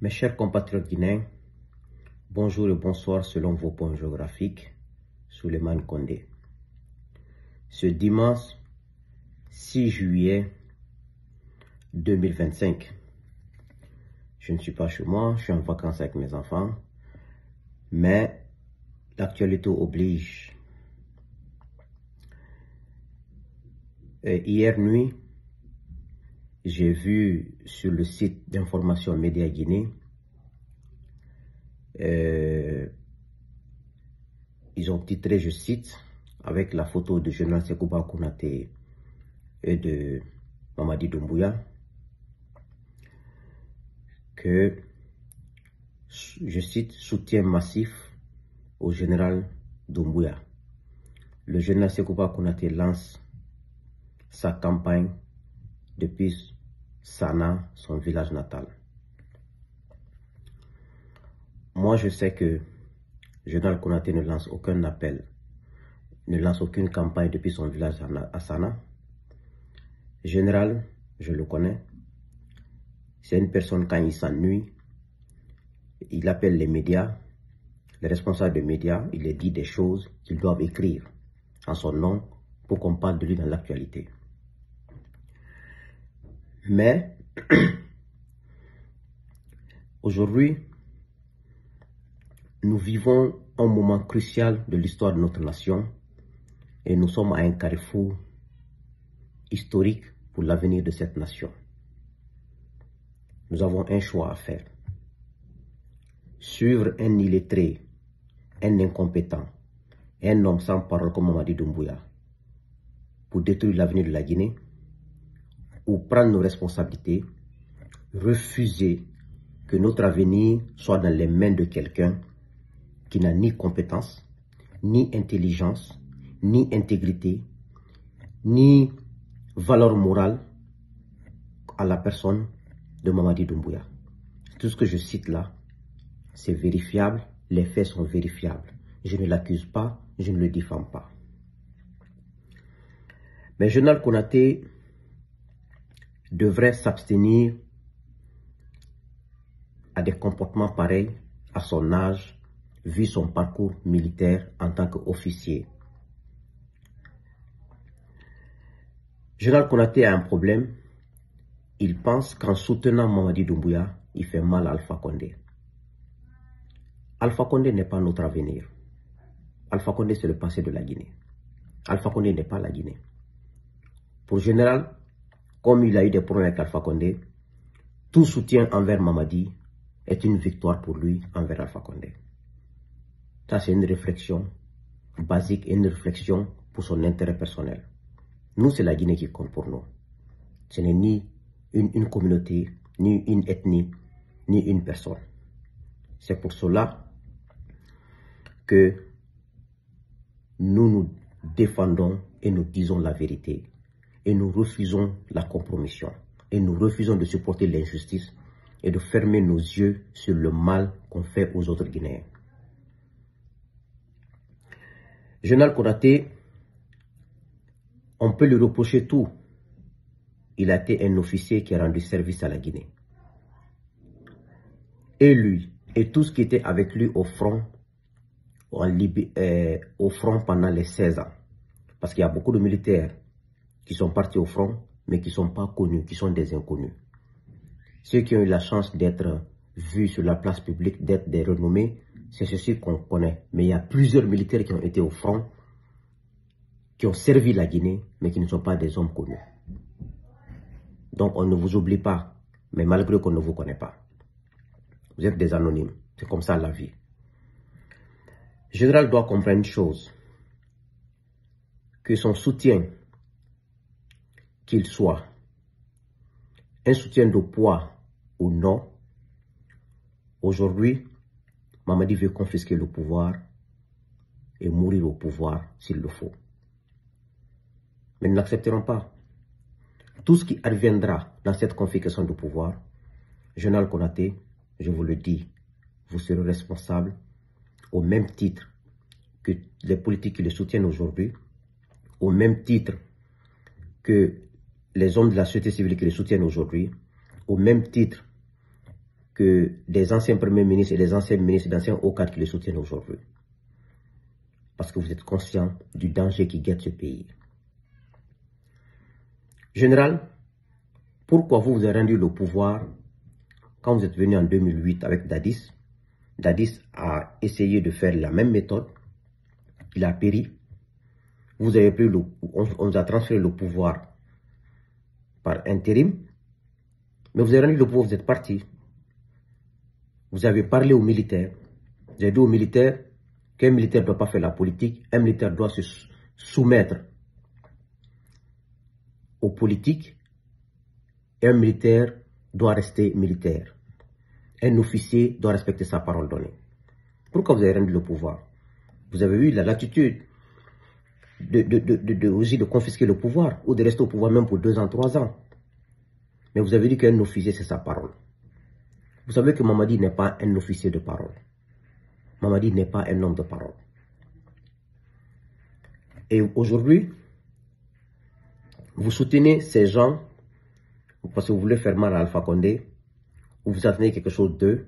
Mes chers compatriotes guinéens, bonjour et bonsoir selon vos points géographiques. Souleymane Condé. Ce dimanche 6 juillet 2025, je ne suis pas chez moi, je suis en vacances avec mes enfants, mais l'actualité oblige. Hier nuit, j'ai vu sur le site d'information Média Guinée, ils ont titré, je cite, avec la photo de Général Sekouba Konaté et de Mamadi Doumbouya, que, je cite, soutien massif au général Doumbouya. Le général Sekouba Konaté lance sa campagne depuis Sana, son village natal. Moi, je sais que Général Konaté ne lance aucun appel, ne lance aucune campagne depuis son village à Sana. Général, je le connais, c'est une personne, quand il s'ennuie, il appelle les médias, les responsables des médias, il leur dit des choses qu'ils doivent écrire en son nom pour qu'on parle de lui dans l'actualité. Mais aujourd'hui, nous vivons un moment crucial de l'histoire de notre nation et nous sommes à un carrefour historique pour l'avenir de cette nation. Nous avons un choix à faire. Suivre un illettré, un incompétent, un homme sans parole comme Mamadi Doumbouya pour détruire l'avenir de la Guinée, ou prendre nos responsabilités, refuser que notre avenir soit dans les mains de quelqu'un qui n'a ni compétence, ni intelligence, ni intégrité, ni valeur morale à la personne de Mamadi Doumbouya. Tout ce que je cite là, c'est vérifiable, les faits sont vérifiables. Je ne l'accuse pas, je ne le diffame pas. Mais Général Konaté devrait s'abstenir à des comportements pareils à son âge, vu son parcours militaire en tant qu'officier. Général Konaté a un problème. Il pense qu'en soutenant Mamadi Doumbouya, il fait mal à Alpha Condé. Alpha Condé n'est pas notre avenir. Alpha Condé, c'est le passé de la Guinée. Alpha Condé n'est pas la Guinée. Pour Général, comme il a eu des problèmes avec Alpha Condé, tout soutien envers Mamadi est une victoire pour lui envers Alpha Condé. Ça, c'est une réflexion basique et une réflexion pour son intérêt personnel. Nous, c'est la Guinée qui compte pour nous. Ce n'est ni une communauté, ni une ethnie, ni une personne. C'est pour cela que nous défendons et nous disons la vérité. Et nous refusons la compromission. Et nous refusons de supporter l'injustice et de fermer nos yeux sur le mal qu'on fait aux autres Guinéens. Général Konaté, on peut lui reprocher tout. Il a été un officier qui a rendu service à la Guinée. Et lui, et tout ce qui était avec lui au front pendant les 16 ans. Parce qu'il y a beaucoup de militaires qui sont partis au front, mais qui ne sont pas connus, qui sont des inconnus. Ceux qui ont eu la chance d'être vus sur la place publique, d'être des renommés, c'est ceux qu'on connaît. Mais il y a plusieurs militaires qui ont été au front, qui ont servi la Guinée, mais qui ne sont pas des hommes connus. Donc on ne vous oublie pas, mais malgré qu'on ne vous connaît pas. Vous êtes des anonymes, c'est comme ça la vie. Le général doit comprendre une chose, que son soutien, qu'il soit un soutien de poids ou non, aujourd'hui, Mamadi veut confisquer le pouvoir et mourir au pouvoir s'il le faut. Mais nous n'accepterons pas. Tout ce qui adviendra dans cette confiscation de pouvoir, Général Konaté, je vous le dis, vous serez responsable au même titre que les politiques qui le soutiennent aujourd'hui, au même titre que les hommes de la société civile qui le soutiennent aujourd'hui, au même titre que des anciens premiers ministres et des anciens ministres, d'anciens hauts cadres qui le soutiennent aujourd'hui. Parce que vous êtes conscient du danger qui guette ce pays. Général, pourquoi vous avez rendu le pouvoir quand vous êtes venu en 2008 avec Dadis? Dadis a essayé de faire la même méthode. Il a péri. Vous avez pris on vous a transféré le pouvoir par intérim. Mais vous avez rendu le pouvoir, vous êtes parti. Vous avez parlé aux militaires. Vous avez dit aux militaires qu'un militaire ne doit pas faire la politique. Un militaire doit se soumettre aux politiques. Et un militaire doit rester militaire. Un officier doit respecter sa parole donnée. Pourquoi vous avez rendu le pouvoir? Vous avez eu la latitude de confisquer le pouvoir ou de rester au pouvoir même pour 2 ans, 3 ans. Mais vous avez dit qu'un officier, c'est sa parole. Vous savez que Mamadi n'est pas un officier de parole. Mamadi n'est pas un homme de parole. Et aujourd'hui, vous soutenez ces gens parce que vous voulez faire mal à Alpha Condé, ou vous attendez quelque chose d'eux,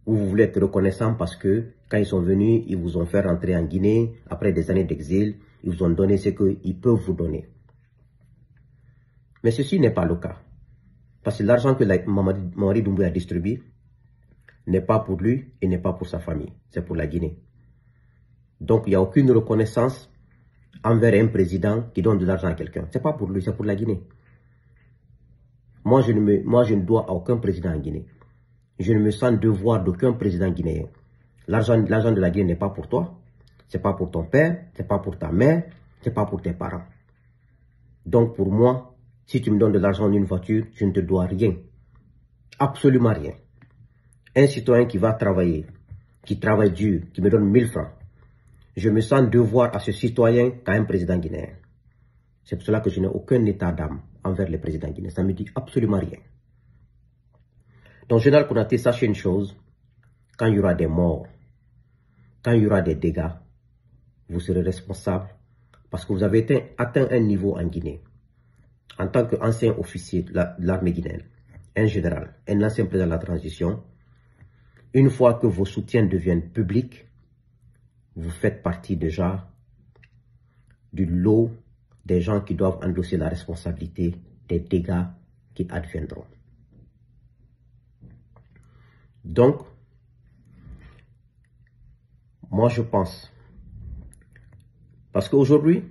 ou vous voulez être reconnaissant parce que quand ils sont venus, ils vous ont fait rentrer en Guinée, après des années d'exil, ils vous ont donné ce qu'ils peuvent vous donner. Mais ceci n'est pas le cas. Parce que l'argent que Mamadi Doumbouya a distribué n'est pas pour lui et n'est pas pour sa famille. C'est pour la Guinée. Donc il n'y a aucune reconnaissance envers un président qui donne de l'argent à quelqu'un. Ce n'est pas pour lui, c'est pour la Guinée. Moi, je ne dois à aucun président en Guinée. Je ne me sens devoir d'aucun président guinéen. L'argent de la Guinée n'est pas pour toi. Ce n'est pas pour ton père, ce n'est pas pour ta mère, ce n'est pas pour tes parents. Donc pour moi, si tu me donnes de l'argent d'une voiture, je ne te dois rien. Absolument rien. Un citoyen qui va travailler, qui travaille dur, qui me donne 1000 francs, je me sens devoir à ce citoyen qu'à un président guinéen. C'est pour cela que je n'ai aucun état d'âme envers les présidents guinéens. Ça ne me dit absolument rien. Donc, Général Konaté, sachez une chose, quand il y aura des morts, quand il y aura des dégâts, vous serez responsable parce que vous avez atteint un niveau en Guinée. En tant qu'ancien officier de l'armée guinéenne, un général, un ancien président de la transition, une fois que vos soutiens deviennent publics, vous faites partie déjà du lot des gens qui doivent endosser la responsabilité des dégâts qui adviendront. Donc, moi je pense, parce qu'aujourd'hui,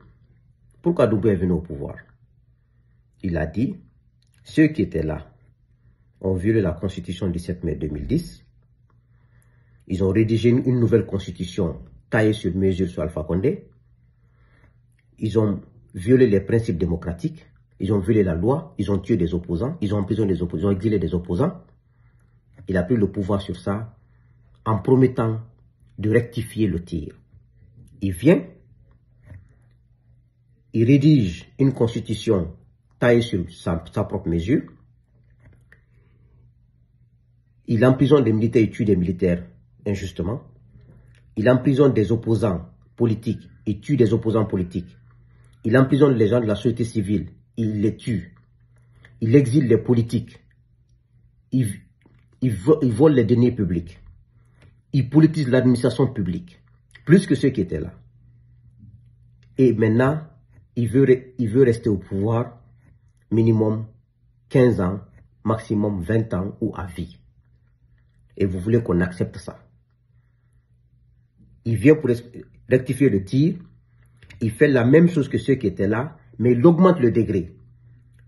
pourquoi Doumbouya est venu au pouvoir? Il a dit, ceux qui étaient là ont violé la constitution du 7 mai 2010, ils ont rédigé une nouvelle constitution taillée sur mesure sur Alpha Condé, ils ont violé les principes démocratiques, ils ont violé la loi, ils ont tué des opposants, ils ont emprisonné des opposants, ils ont exilé des opposants. Il a pris le pouvoir sur ça en promettant de rectifier le tir. Il vient, il rédige une constitution taillée sur sa propre mesure, il emprisonne des militaires, il tue des militaires injustement, il emprisonne des opposants politiques, il tue des opposants politiques, il emprisonne les gens de la société civile, il les tue, il exile les politiques, il vole les deniers publics, il politise l'administration publique, plus que ceux qui étaient là. Et maintenant, il veut rester au pouvoir minimum 15 ans, maximum 20 ans ou à vie. Et vous voulez qu'on accepte ça. Il vient pour rectifier le tir, il fait la même chose que ceux qui étaient là, mais il augmente le degré.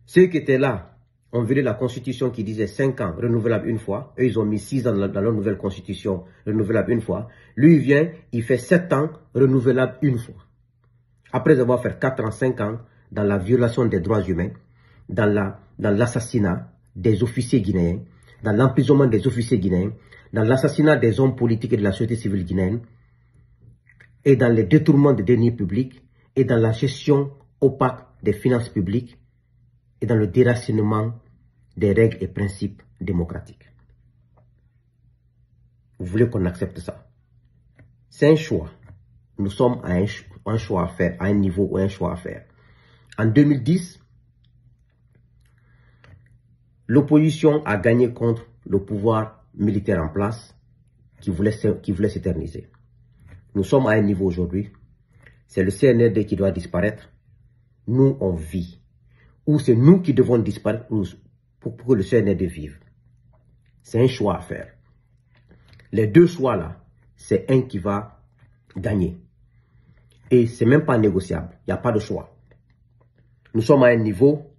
Ceux qui étaient là ont violé la constitution qui disait 5 ans, renouvelable une fois. Eux, ils ont mis 6 ans dans leur nouvelle constitution, renouvelable une fois. Lui, il vient, il fait 7 ans, renouvelable une fois. Après avoir fait 4 ans, 5 ans dans la violation des droits humains, dans l'assassinat des officiers guinéens, dans l'emprisonnement des officiers guinéens, dans l'assassinat des hommes politiques et de la société civile guinéenne, et dans les détournements des deniers publics, et dans la gestion opaque des finances publiques, et dans le déracinement des règles et principes démocratiques. Vous voulez qu'on accepte ça? C'est un choix. Nous sommes à un choix à faire, à un niveau ou un choix à faire. En 2010, l'opposition a gagné contre le pouvoir militaire en place qui voulait s'éterniser. Nous sommes à un niveau aujourd'hui, c'est le CNRD qui doit disparaître. Nous, on vit. Ou c'est nous qui devons disparaître pour que le CNRD vive. C'est un choix à faire. Les deux choix-là, c'est un qui va gagner. Et c'est même pas négociable. Il n'y a pas de choix. Nous sommes à un niveau,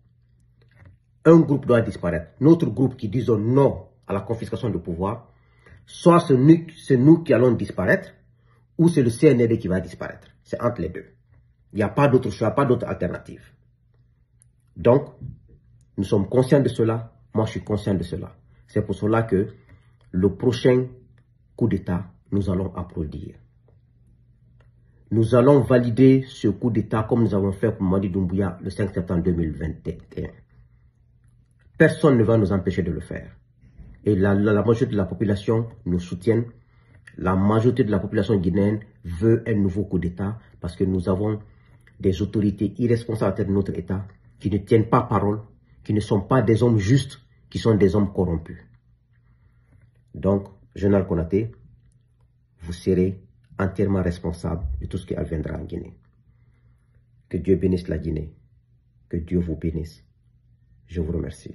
un groupe doit disparaître. Notre groupe qui disons non à la confiscation du pouvoir, soit c'est nous qui allons disparaître, ou c'est le CNRD qui va disparaître. C'est entre les deux. Il n'y a pas d'autre choix, pas d'autre alternative. Donc, nous sommes conscients de cela. Moi, je suis conscient de cela. C'est pour cela que le prochain coup d'État, nous allons applaudir. Nous allons valider ce coup d'État comme nous avons fait pour Mamadi Doumbouya le 5 septembre 2021. Personne ne va nous empêcher de le faire. Et la majorité de la population nous soutient. La majorité de la population guinéenne veut un nouveau coup d'État parce que nous avons des autorités irresponsables à tête de notre État qui ne tiennent pas parole, qui ne sont pas des hommes justes, qui sont des hommes corrompus. Donc, Général Konaté, vous serez entièrement responsable de tout ce qui adviendra en Guinée. Que Dieu bénisse la Guinée. Que Dieu vous bénisse. Je vous remercie.